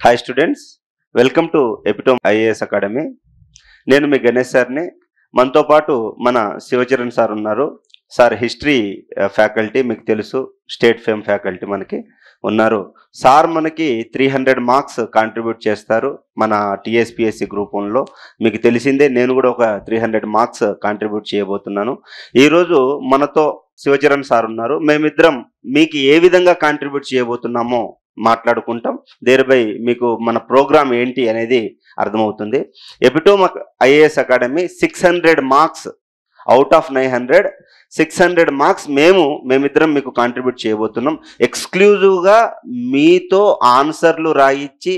Hi students, welcome to epitome IAS academy. నేను మీ గణేష్ సార్ని. మనతో పాటు మన శివచరణ్ సార్ ఉన్నారు. సార్ హిస్టరీ ఫ్యాకల్టీ, మీకు తెలుసు, స్టేట్ ఫేమ్ ఫ్యాకల్టీ మనకి ఉన్నారు. సార్ మనకి 300 మార్క్స్ కాంట్రిబ్యూట్ చేస్తారు మన టీఎస్పీఎస్సీ గ్రూప్ 1లో. మీకు తెలిసిందే, నేను కూడా ఒక 300 మార్క్స్ కాంట్రిబ్యూట్ చేయబోతున్నాను. ఈరోజు మనతో శివచరణ్ సార్ ఉన్నారు. మేమిద్దరం మీకు ఏ విధంగా కాంట్రిబ్యూట్ చేయబోతున్నామో మాట్లాడుకుంటాం. దేర్బై మీకు మన ప్రోగ్రామ్ ఏంటి అనేది అర్థమవుతుంది. Epitome IAS academy 600 marks out of 900, 600 marks మేమిద్దరం మీకు కాంట్రిబ్యూట్ చేయబోతున్నాం. ఎక్స్క్లూజివ్గా మీతో ఆన్సర్లు రాయించి,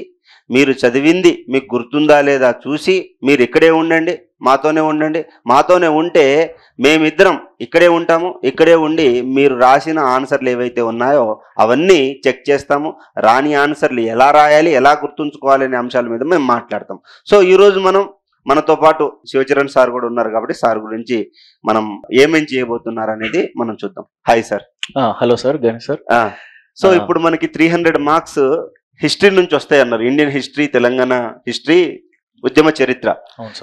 మీరు చదివింది మీకు గుర్తుందా లేదా చూసి మీరు ఇక్కడే ఉండండి, మాతోనే ఉంటే మేమిద్దరం ఇక్కడే ఉంటాము. ఇక్కడే ఉండి మీరు రాసిన ఆన్సర్లు ఏవైతే ఉన్నాయో అవన్నీ చెక్ చేస్తాము. రాని ఆన్సర్లు ఎలా రాయాలి, ఎలా గుర్తుంచుకోవాలి అనే అంశాల మీద మేము మాట్లాడతాం. సో ఈరోజు మనతో పాటు శివచరణ్ సార్ కూడా ఉన్నారు కాబట్టి సార్ గురించి మనం ఏమేం చేయబోతున్నారు అనేది మనం చూద్దాం. Hi sir. Hello sir, Ganesh sir. So ఇప్పుడు మనకి 300 మార్క్స్ హిస్టరీ నుంచి వస్తాయి అన్నారు. ఇండియన్ హిస్టరీ, తెలంగాణ హిస్టరీ, ఉద్యమ చరిత్ర.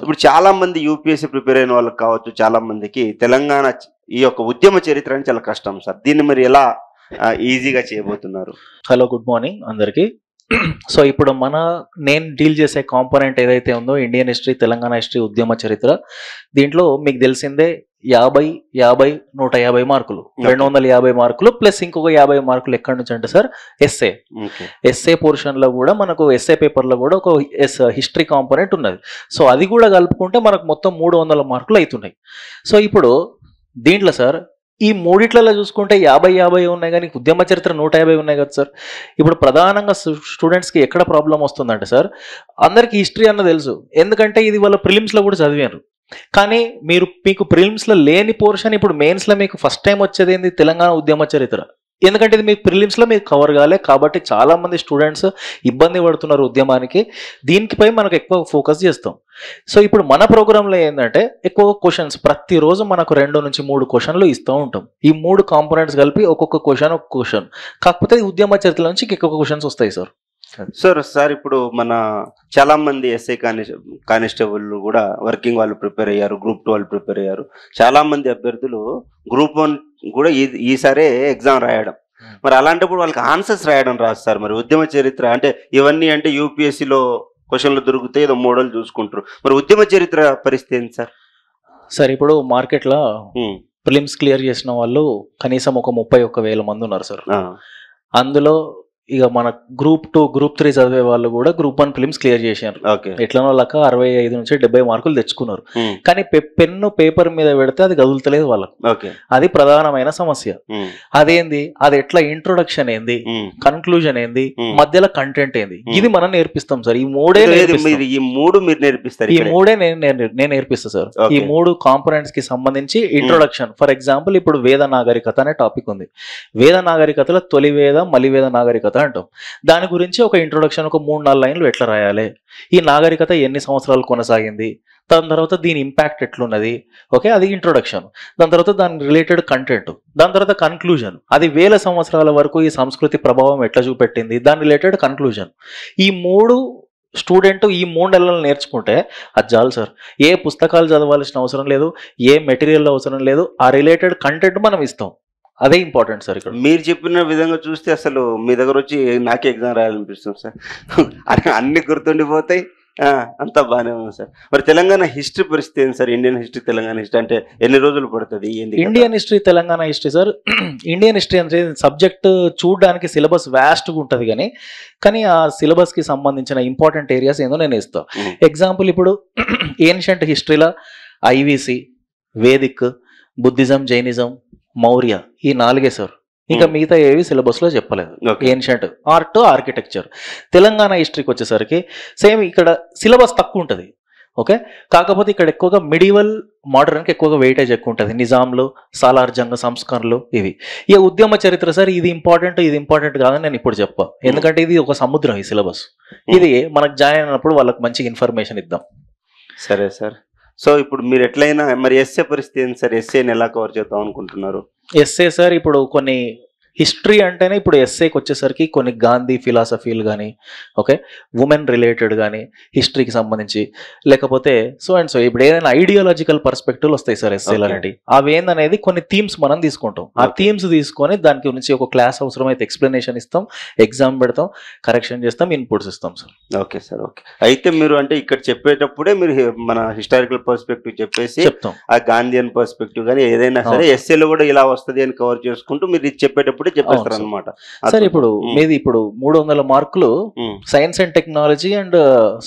ఇప్పుడు చాలా మంది యూపీఎస్సీ ప్రిపేర్ అయిన వాళ్ళకి కావచ్చు, చాలా మందికి తెలంగాణ ఈ యొక్క ఉద్యమ చరిత్ర అని చాలా కష్టం సార్. దీన్ని మరి ఎలా ఈజీగా చేయబోతున్నారు? హలో, గుడ్ మార్నింగ్ అందరికి. సో ఇప్పుడు నేను డీల్ చేసే కాంపోనెంట్ ఏదైతే ఉందో ఇండియన్ హిస్టరీ, తెలంగాణ హిస్టరీ, ఉద్యమ చరిత్ర, దీంట్లో మీకు తెలిసిందే 50, 150 మార్కులు, 250 మార్కులు ప్లస్ ఇంకొక 50 మార్కులు ఎక్కడి నుంచి అంటే సార్ ఎస్ఏ పోర్షన్ లో కూడా మనకు ఎస్ఏ పేపర్ లో కూడా ఒక హిస్టరీ కాంపోనెంట్ ఉన్నది. సో అది కూడా కలుపుకుంటే మనకు మొత్తం 300 మార్కులు అవుతున్నాయి. సో ఇప్పుడు దీంట్లో సార్ ఈ మూడిట్లలో చూసుకుంటే 50 ఉన్నాయి, కానీ ఉద్యమ చరిత్ర 150 ఉన్నాయి కదా సార్. ఇప్పుడు ప్రధానంగా స్టూడెంట్స్కి ఎక్కడ ప్రాబ్లం వస్తుందంటే సార్, అందరికీ హిస్టరీ అన్న తెలుసు, ఎందుకంటే ఇది వాళ్ళ ప్రిలిమ్స్లో కూడా చదివారు. కానీ మీకు ప్రిలిమ్స్లో లేని పోర్షన్ ఇప్పుడు మెయిన్స్లో మీకు ఫస్ట్ టైం వచ్చేది ఏంది, తెలంగాణ ఉద్యమ చరిత్ర. ఎందుకంటే ఇది మీకు ప్రిలిమ్స్లో మీకు కవర్ కాలే కాబట్టి చాలామంది స్టూడెంట్స్ ఇబ్బంది పడుతున్నారు ఉద్యమానికి. దీనిపై మనకు ఎక్కువ ఫోకస్ చేస్తాం. సో ఇప్పుడు మన ప్రోగ్రాంలో ఏంటంటే ఎక్కువ క్వశ్చన్స్ ప్రతిరోజు మనకు 2 నుంచి 3 క్వశ్చన్లు ఇస్తూ ఉంటాం. ఈ 3 కాంపోనెంట్స్ కలిపి ఒక్కొక్క క్వశ్చన్. కాకపోతే ఉద్యమ చరిత్ర నుంచి ఎక్కువ క్వశ్చన్స్ వస్తాయి సార్. సార్ ఇప్పుడు మన చాలా మంది ఎస్ఐ కానిస్టేబుల్ కూడా వర్కింగ్ వాళ్ళు ప్రిపేర్ అయ్యారు, గ్రూప్ 2 వాళ్ళు ప్రిపేర్ అయ్యారు. చాలా మంది అభ్యర్థులు గ్రూప్ 1 కూడా ఈసారే ఎగ్జామ్ రాయడం. మరి అలాంటప్పుడు వాళ్ళకి ఆన్సర్స్ రాయడం రాదు సార్. మరి ఉద్యమ చరిత్ర అంటే ఇవన్నీ అంటే యూపీఎస్సీలో క్వశ్చన్లు దొరికితే ఏదో మోడల్ చూసుకుంటారు. మరి ఉద్యమ చరిత్ర పరిస్థితి ఏంటి సార్? సార్ ఇప్పుడు మార్కెట్లో ప్రిలిమ్స్ క్లియర్ చేసిన వాళ్ళు కనీసం ఒక 31,000 మంది ఉన్నారు సార్. అందులో ఇక మన గ్రూప్ 2, గ్రూప్ 3 చదివే వాళ్ళు కూడా గ్రూప్ 1 ఫిలిమ్స్ క్లియర్ చేశారు. ఎట్లనో లెక్క 65 నుంచి 70 మార్కులు తెచ్చుకున్నారు. కానీ పెన్ను పేపర్ మీద పెడితే అది కదులుతలేదు వాళ్ళకు. అది ప్రధానమైన సమస్య. అదేంది, అది ఎట్లా ఇంట్రొడక్షన్ ఏంది, కన్క్లూజన్ ఏంది, మధ్యలో కంటెంట్ ఏంది, ఇది మనం నేర్పిస్తాం సార్. ఈ మూడే నేర్పిస్తారు. ఈ మూడే నేను నేర్పిస్తా సార్. ఈ 3 కాంపోనెంట్స్ కి సంబంధించి ఇంట్రొడక్షన్. ఫర్ ఎగ్జాంపుల్ ఇప్పుడు వేద నాగరికత అనే టాపిక్ ఉంది. వేద నాగరికతలో తొలి వేద, మలివేద నాగరికత అంటాం. దాని గురించి ఒక ఇంట్రొడక్షన్, ఒక 3-4 లైన్లు ఎట్లా రాయాలి, ఈ నాగరికత ఎన్ని సంవత్సరాలు కొనసాగింది, దాని తర్వాత దీని ఇంపాక్ట్ ఎట్లున్నది, ఓకే, అది ఇంట్రొడక్షన్. దాని తర్వాత దాని రిలేటెడ్ కంటెంట్, దాని తర్వాత కన్క్లూజన్, అది 1000 సంవత్సరాల వరకు ఈ సంస్కృతి ప్రభావం ఎట్లా చూపెట్టింది, దాని రిలేటెడ్ కన్క్లూజన్. ఈ 3 స్టూడెంట్ ఈ 3 నెలలు నేర్చుకుంటే అది చాలు సార్. ఏ పుస్తకాలు చదవాల్సిన అవసరం లేదు, ఏ మెటీరియల్ అవసరం లేదు, ఆ రిలేటెడ్ కంటెంట్ మనం ఇస్తాం. అదే ఇంపార్టెంట్ సార్. ఇక్కడ మీరు చెప్పిన విధంగా చూస్తే అసలు మీ దగ్గర వచ్చి నాకే ఎగ్జామ్ రాయాలనిపిస్తుంది సార్. అన్ని గుర్తుండిపోతాయి, అంతా బాగానే ఉంది సార్. మరి తెలంగాణ హిస్టరీ పరిస్థితి ఏంటి sir? Indian history, Telangana history అంటే ఎన్ని రోజులు పడుతుంది? Indian history, Telangana history sir. Indian history అంటే సబ్జెక్ట్ చూడడానికి సిలబస్ వ్యాస్ట్గా ఉంటుంది, కానీ ఆ సిలబస్కి సంబంధించిన ఇంపార్టెంట్ ఏరియాస్ ఏందో నేను ఇస్తాను. ఎగ్జాంపుల్ ఇప్పుడు ఏన్షియంట్ హిస్టరీలో IVC, Vedic, Buddhism, Jainism, Maurya, ఈ 4 సార్. ఇంకా మిగతా ఏవి సిలబస్లో చెప్పలేదు. Ancient, art, architecture. తెలంగాణ హిస్టరీకి వచ్చేసరికి సేమ్ ఇక్కడ సిలబస్ తక్కువ ఉంటుంది, ఓకే. కాకపోతే ఇక్కడ ఎక్కువగా మిడివల్, మోడర్న్కి ఎక్కువగా వెయిటేజ్ ఎక్కువ ఉంటుంది. నిజాంలు, సాలార్ జంగ సంస్కరణలు, ఇవి. ఇక ఉద్యమ చరిత్ర సార్, ఇది ఇంపార్టెంట్ కాదని నేను ఇప్పుడు చెప్పా. ఎందుకంటే ఇది ఒక సముద్రం ఈ సిలబస్. ఇది మనకు జాయిన్ అయినప్పుడు వాళ్ళకి మంచి ఇన్ఫర్మేషన్ ఇద్దాం. సరే సార్. సో ఇప్పుడు మీరు ఎట్లయినా మరి ఎస్ఏ పరిస్థితి ఏంటి సార్? ఎస్ఏని ఎలా కవర్ చేద్దాం అనుకుంటున్నారు? ఎస్ఏ సార్ ఇప్పుడు కొన్ని హిస్టరీ అంటేనే ఇప్పుడు ఎస్ఏకి వచ్చేసరికి కొన్ని గాంధీ ఫిలాసఫీలు కానీ, ఓకే, ఉమెన్ రిలేటెడ్ కానీ, హిస్టరీకి సంబంధించి, లేకపోతే సో అండ్ సో ఇప్పుడు ఏదైనా ఐడియాలజికల్ పర్స్పెక్టివ్ వస్తాయి సార్ ఎస్ఏలు అనేవి. అవి ఏందనేది కొన్ని థీమ్స్ మనం తీసుకుంటాం. ఆ థీమ్స్ తీసుకొని దాని గురించి ఒక క్లాస్ అవసరమైతే ఎక్స్ప్లెనేషన్ ఇస్తాం, ఎగ్జామ్ పెడతాం, కరెక్షన్ చేస్తాం, ఇన్పుట్స్ ఇస్తాం సార్. Okay sir, okay. అయితే మీరు అంటే ఇక్కడ చెప్పేటప్పుడే మీరు మన హిస్టారికల్ పర్స్పెక్టివ్ చెప్పేసి చెప్తాం, ఆ గాంధీయన్ పర్స్పెక్టివ్ కానీ ఏదైనా సరే ఎస్ఏలో కూడా ఇలా వస్తుంది అని కవర్ చేసుకుంటూ మీరు ఇది చెప్పేటప్పుడే చెప్పేస్తారు అనమాట. సార్ ఇప్పుడు మీది ఇప్పుడు 300 మార్కులు science and technology and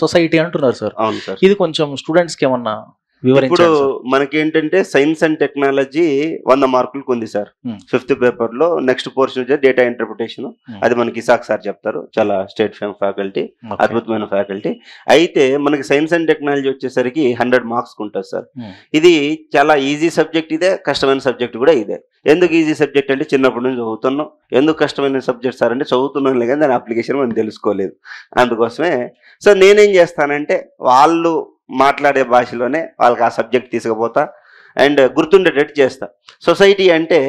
society అంటున్నారు సార్. అవును సార్. ఇది కొంచెం స్టూడెంట్స్ కి ఏమన్నా ఇప్పుడు మనకి ఏంటంటే సైన్స్ అండ్ టెక్నాలజీ 100 మార్కులకు ఉంది సార్. 5th పేపర్ లో నెక్స్ట్ పోర్షన్ వచ్చే డేటా ఇంటర్ప్రిటేషన్. అది మనకి ఇసాక్ సార్ చెప్తారు, చాలా స్టేట్ ఫేమ్ ఫ్యాకల్టీ, అద్భుతమైన ఫ్యాకల్టీ. అయితే మనకి సైన్స్ అండ్ టెక్నాలజీ వచ్చేసరికి 100 మార్క్స్ ఉంటుంది సార్. ఇది చాలా ఈజీ సబ్జెక్ట్, ఇదే కష్టమైన సబ్జెక్ట్ కూడా ఇదే. ఎందుకు ఈజీ సబ్జెక్ట్ అంటే చిన్నప్పటి నుంచి చదువుతున్నాం. ఎందుకు కష్టమైన సబ్జెక్ట్ సార్ అంటే చదువుతున్నాం కానీ దాని అప్లికేషన్ మనం తెలుసుకోలేదు. అందుకోసమే సో నేనేం చేస్తానంటే వాళ్ళు మాట్లాడే భాషలోనే వాళ్ళకి ఆ సబ్జెక్ట్ తీసుకుపోతా అండ్ గుర్తుండేటట్టు చేస్తా. సొసైటీ అంటే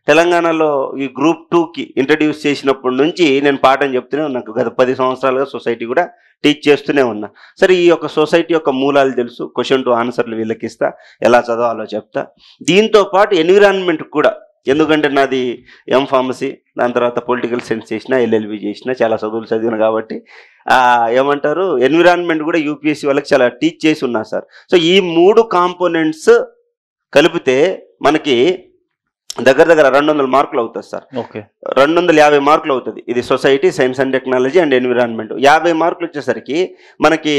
తెలంగాణలో ఈ గ్రూప్ 2కి ఇంట్రడ్యూస్ చేసినప్పటి నుంచి నేను పాఠం చెప్తూనే ఉన్నా. గత 10 సంవత్సరాలుగా సొసైటీ కూడా టీచ్ చేస్తూనే ఉన్నా. సరే ఈ యొక్క సొసైటీ యొక్క మూలాలు తెలుసు, క్వశ్చన్ టు ఆన్సర్లు వీళ్ళకి ఇస్తా, ఎలా చదవాలో చెప్తా. దీంతో పాటు ఎన్విరాన్మెంట్ కూడా, ఎందుకంటే నాది ఎంఫార్మసీ, దాని తర్వాత పొలిటికల్ సైన్స్ చేసిన, ఎల్ఎల్బి చేసిన, చాలా చదువులు చదివిన కాబట్టి ఏమంటారు ఎన్విరాన్మెంట్ కూడా యూపీఎస్సీ వాళ్ళకి చాలా టీచ్ చేసి ఉన్నా సార్. సో ఈ 3 కాంపోనెంట్స్ కలిపితే మనకి దగ్గర 200 మార్కులు అవుతుంది సార్. 250 మార్కులు అవుతుంది. ఇది society, science and technology and environment. 50 మార్కులు వచ్చేసరికి మనకి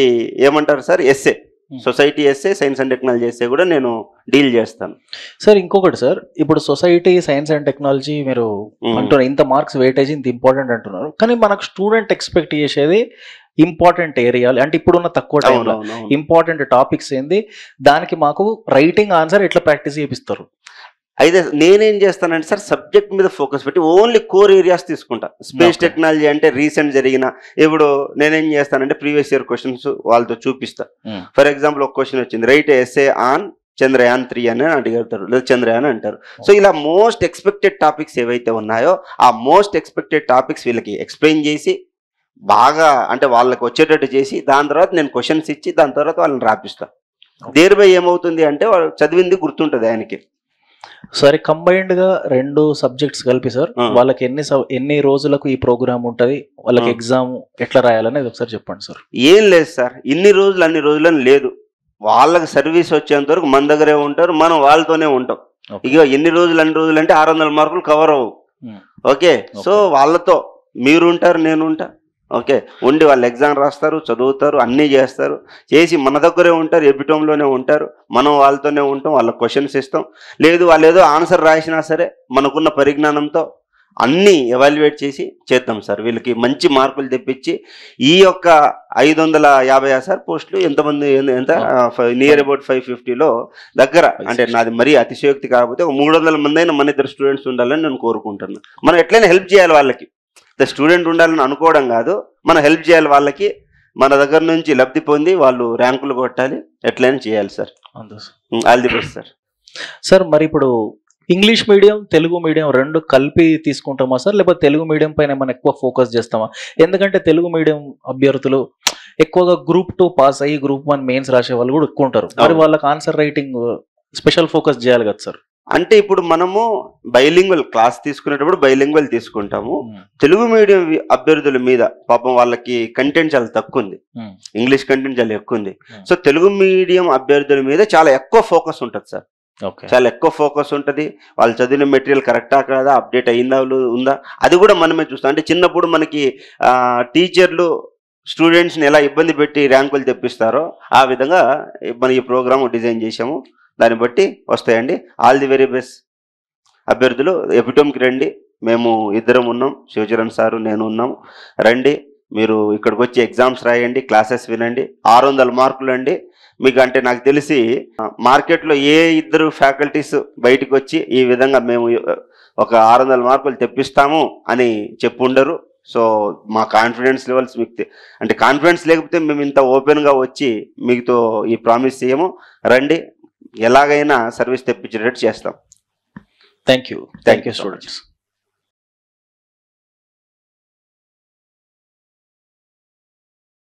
ఏమంటారు sir SA, society SA, science and technology SA కూడా నేను డీల్ చేస్తాను సార్. ఇంకొకటి సార్, ఇప్పుడు సొసైటీ, సైన్స్ అండ్ టెక్నాలజీ మీరు అంటున్నారు ఇంత మార్క్స్ వెయిటేజ్ ఇంత ఇంపార్టెంట్ అంటున్నారు, కానీ మనకు స్టూడెంట్ ఎక్స్పెక్ట్ చేసేది ఇంపార్టెంట్ ఏరియాలు అంటే ఇప్పుడున్న తక్కువ టైంలో ఇంపార్టెంట్ టాపిక్స్ ఏంది, దానికి మాకు రైటింగ్ ఆన్సర్ ఎట్లా ప్రాక్టీస్ చేపిస్తారు. అయితే నేనేం చేస్తానంటే సార్ సబ్జెక్ట్ మీద ఫోకస్ పెట్టి ఓన్లీ కోర్ ఏరియాస్ తీసుకుంటా. స్పేస్ టెక్నాలజీ అంటే రీసెంట్ జరిగిన, ఇప్పుడు నేనేం చేస్తానంటే ప్రీవియస్ ఇయర్ క్వశ్చన్స్ వాళ్ళతో చూపిస్తా. ఫర్ ఎగ్జాంపుల్ ఒక క్వశ్చన్ వచ్చింది, రైట్ ఎస్ఏ ఆన్ చంద్రయాన్ 3 అని అడిగారు, లేదా చంద్రయాన్ అంటారు. సో ఇలా మోస్ట్ ఎక్స్పెక్టెడ్ టాపిక్స్ ఏవైతే ఉన్నాయో ఆ మోస్ట్ ఎక్స్పెక్టెడ్ టాపిక్స్ వీళ్ళకి ఎక్స్ప్లెయిన్ చేసి బాగా అంటే వాళ్ళకి వచ్చేటట్టు చేసి దాని తర్వాత నేను క్వశ్చన్స్ ఇచ్చి దాని తర్వాత వాళ్ళని రాపిస్తా. దేర్ బై ఏమవుతుంది అంటే వాళ్ళు చదివింది గుర్తుంటుంది ఆయనకి. సరే, కంబైన్డ్ గా 2 సబ్జెక్ట్స్ కలిపి సార్ వాళ్ళకి ఎన్ని రోజులకు ఈ ప్రోగ్రామ్ ఉంటది, వాళ్ళకి ఎగ్జామ్ ఎట్లా రాయాలనేది ఒకసారి చెప్పండి సార్. ఏం లేదు సార్, ఇన్ని రోజులు అన్ని రోజులని లేదు. వాళ్ళకి సర్వీస్ వచ్చేంత వరకు మన దగ్గరే ఉంటారు, మనం వాళ్ళతోనే ఉంటాం. ఇక ఎన్ని రోజులు అన్ని రోజులు అంటే 600 మార్కులు కవర్ అవ్వవు. ఓకే, సో వాళ్ళతో మీరు ఉంటారు, నేను ఉంటా. ఓకే, ఉండి వాళ్ళు ఎగ్జామ్ రాస్తారు, చదువుతారు, అన్నీ చేస్తారు, చేసి మన దగ్గరే ఉంటారు, ఎబిటోమ్లోనే ఉంటారు, మనం వాళ్ళతోనే ఉంటాం, వాళ్ళకి క్వశ్చన్స్ ఇస్తాం. లేదు వాళ్ళు ఏదో ఆన్సర్ రాసినా సరే మనకున్న పరిజ్ఞానంతో అన్నీ ఎవాల్యుయేట్ చేసి చేద్దాం సార్. వీళ్ళకి మంచి మార్కులు తెప్పించి ఈ యొక్క 550 సార్ పోస్టులు ఎంతమంది ఎంత నియర్ అబౌట్ 550లో దగ్గర, అంటే నాది మరీ అతిశయోక్తి కాకపోతే ఒక 300 మంది అయినా మన ఇద్దరు స్టూడెంట్స్ ఉండాలని నేను కోరుకుంటున్నాను. మనం ఎట్లయినా హెల్ప్ చేయాలి వాళ్ళకి, స్టూడెంట్ ఉండాలని అనుకోవడం కాదు, మనం హెల్ప్ చేయాలి వాళ్ళకి. మన దగ్గర నుంచి లబ్ధి పొంది వాళ్ళు ర్యాంకులు కొట్టాలి, ఎట్లయినా చేయాలి sir. All the best sir. Sir మరి ఇప్పుడు ఇంగ్లీష్ మీడియం, తెలుగు మీడియం 2 కలిపి తీసుకుంటామా సార్, లేకపోతే తెలుగు మీడియం పైన మనం ఎక్కువ ఫోకస్ చేస్తామా? ఎందుకంటే తెలుగు మీడియం అభ్యర్థులు ఎక్కువగా గ్రూప్ 2 పాస్ అయ్యి గ్రూప్ 1 మెయిన్స్ రాసే వాళ్ళు కూడా ఎక్కువ ఉంటారు. మరి వాళ్ళకి ఆన్సర్ రైటింగ్ స్పెషల్ ఫోకస్ చేయాలి కదా సార్. అంటే ఇప్పుడు మనము బైలింగ్వల్ క్లాస్ తీసుకునేటప్పుడు బైలింగ్వల్ తీసుకుంటాము. తెలుగు మీడియం అభ్యర్థుల మీద పాపం వాళ్ళకి కంటెంట్ చాలా తక్కువ ఉంది, ఇంగ్లీష్ కంటెంట్ చాలా ఎక్కువ ఉంది. సో తెలుగు మీడియం అభ్యర్థుల మీద చాలా ఎక్కువ ఫోకస్ ఉంటుంది సార్, చాలా ఎక్కువ ఫోకస్ ఉంటుంది. వాళ్ళు చదివిన మెటీరియల్ కరెక్టా కాదా, అప్డేట్ అయిందా ఉందా, అది కూడా మనమే చూస్తాం. అంటే చిన్నప్పుడు మనకి టీచర్లు స్టూడెంట్స్ని ఎలా ఇబ్బంది పెట్టి ర్యాంకులు తెప్పిస్తారో ఆ విధంగా మనం ఈ ప్రోగ్రామ్ డిజైన్ చేసాము. దాన్ని బట్టి వస్తాయండి. ఆల్ ది వెరీ బెస్ట్ అభ్యర్థులు. ఎపిటోమ్కి రండి, మేము ఇద్దరం ఉన్నాం, శివచరణ్ సారు నేను ఉన్నాము. రండి, మీరు ఇక్కడికి వచ్చి ఎగ్జామ్స్ రాయండి, క్లాసెస్ వినండి. 600 మార్కులు అండి మీకు. అంటే నాకు తెలిసి మార్కెట్లో ఏ ఇద్దరు ఫ్యాకల్టీస్ బయటకు వచ్చి ఈ విధంగా మేము ఒక 600 మార్కులు తెప్పిస్తాము అని చెప్పుండరు. సో మా కాన్ఫిడెన్స్ లెవెల్స్ మీకు అంటే కాన్ఫిడెన్స్ లేకపోతే మేము ఇంత ఓపెన్గా వచ్చి మీతో ఈ ప్రామిస్ చేయము. రండి, ఎలాగైనా సర్వీస్ తెప్పించేటట్టు చేస్తాం. Thank you students.